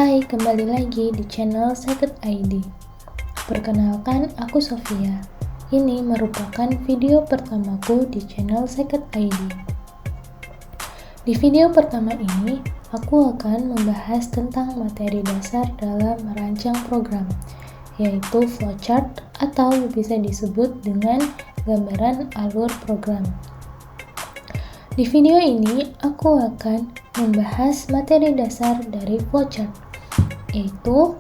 Hai, kembali lagi di channel Secret ID. Perkenalkan, aku Sofia. Ini merupakan video pertamaku di channel Secret ID. Di video pertama ini, aku akan membahas tentang materi dasar dalam merancang program, yaitu flowchart atau bisa disebut dengan gambaran alur program. Di video ini, aku akan membahas materi dasar dari flowchart, yaitu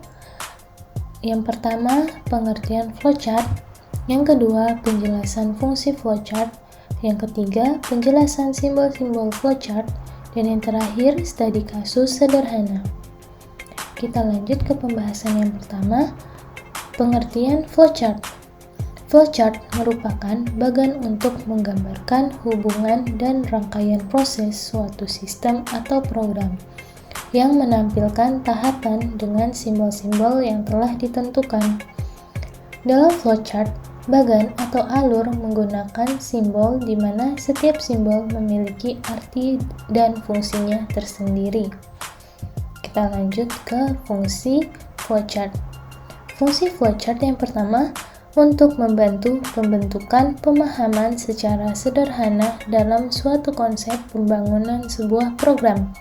yang pertama, pengertian flowchart, yang kedua, penjelasan fungsi flowchart, yang ketiga, penjelasan simbol-simbol flowchart, dan yang terakhir, studi kasus sederhana. Kita lanjut ke pembahasan yang pertama, pengertian flowchart. Flowchart merupakan bagan untuk menggambarkan hubungan dan rangkaian proses suatu sistem atau program yang menampilkan tahapan dengan simbol-simbol yang telah ditentukan. Dalam flowchart, bagan atau alur menggunakan simbol di mana setiap simbol memiliki arti dan fungsinya tersendiri. Kita lanjut ke fungsi flowchart. Fungsi flowchart yang pertama, untuk membantu pembentukan pemahaman secara sederhana dalam suatu konsep pembangunan sebuah program.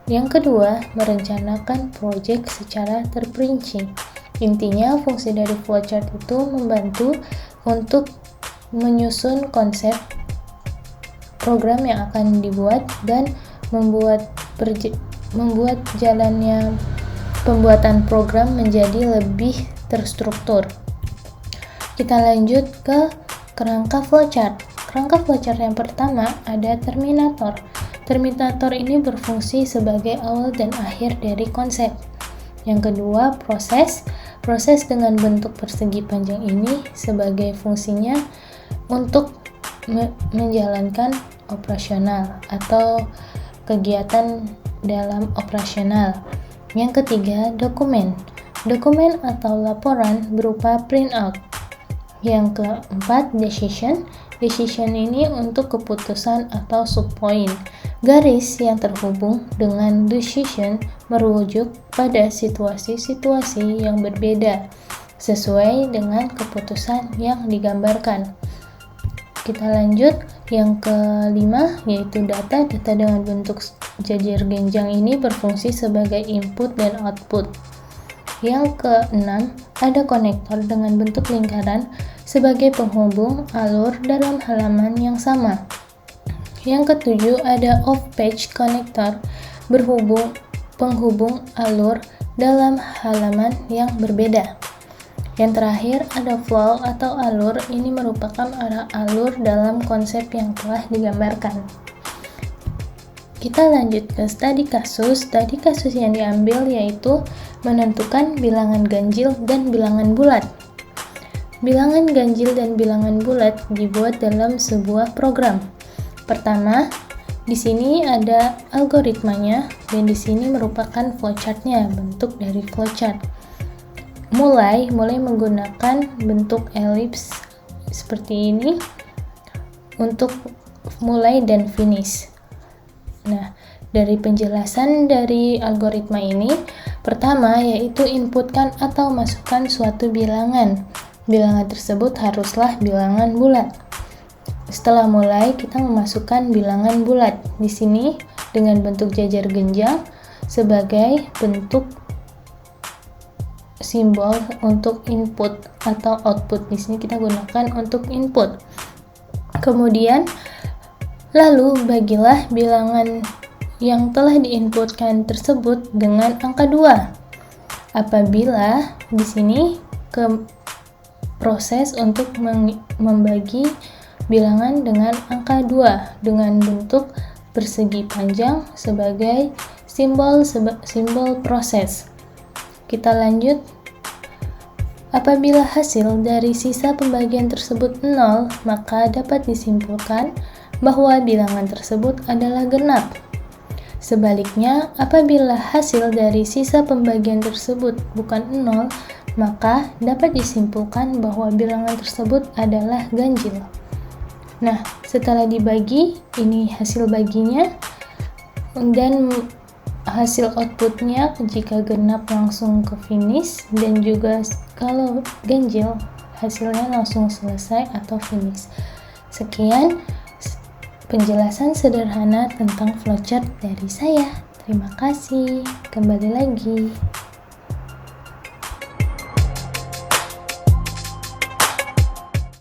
Yang kedua, merencanakan proyek secara terperinci. Intinya, fungsi dari flowchart itu membantu untuk menyusun konsep program yang akan dibuat dan membuat jalannya pembuatan program menjadi lebih terstruktur. Kita lanjut ke kerangka flowchart. Kerangka flowchart yang pertama ada terminator. Terminator ini berfungsi sebagai awal dan akhir dari konsep. Yang kedua, proses. Proses dengan bentuk persegi panjang ini sebagai fungsinya untuk menjalankan operasional atau kegiatan dalam operasional. Yang ketiga, dokumen. Dokumen atau laporan berupa printout. Yang keempat, decision. Decision ini untuk keputusan atau subpoint. Garis yang terhubung dengan decision merujuk pada situasi-situasi yang berbeda sesuai dengan keputusan yang digambarkan. Kita lanjut yang kelima, yaitu data. Data dengan bentuk jajar genjang ini berfungsi sebagai input dan output. Yang keenam, ada konektor dengan bentuk lingkaran sebagai penghubung alur dalam halaman yang sama. Yang ketujuh, ada off-page connector penghubung alur dalam halaman yang berbeda. Yang terakhir, ada flow atau alur. Ini merupakan arah alur dalam konsep yang telah digambarkan. Kita lanjut ke studi kasus. Studi kasus yang diambil yaitu menentukan bilangan ganjil dan bilangan bulat. Bilangan ganjil dan bilangan bulat dibuat dalam sebuah program. Pertama, di sini ada algoritmanya dan di sini merupakan flowchart-nya, bentuk dari flowchart. Mulai menggunakan bentuk elips seperti ini untuk mulai dan finish. Nah, dari penjelasan dari algoritma ini, pertama yaitu inputkan atau masukkan suatu bilangan. Bilangan tersebut haruslah bilangan bulat. Setelah mulai, kita memasukkan bilangan bulat. Di sini dengan bentuk jajar genjang sebagai bentuk simbol untuk input atau output. Di sini kita gunakan untuk input. Kemudian lalu bagilah bilangan yang telah diinputkan tersebut dengan angka 2. Apabila di sini proses untuk membagi bilangan dengan angka 2 dengan bentuk persegi panjang sebagai simbol proses. Kita lanjut. Apabila hasil dari sisa pembagian tersebut 0, maka dapat disimpulkan bahwa bilangan tersebut adalah genap. Sebaliknya, apabila hasil dari sisa pembagian tersebut bukan 0, maka dapat disimpulkan bahwa bilangan tersebut adalah ganjil. Nah, setelah dibagi, ini hasil baginya, dan hasil outputnya jika genap langsung ke finish, dan juga kalau ganjil hasilnya langsung selesai atau finish. Sekian penjelasan sederhana tentang flowchart dari saya. Terima kasih. Kembali lagi.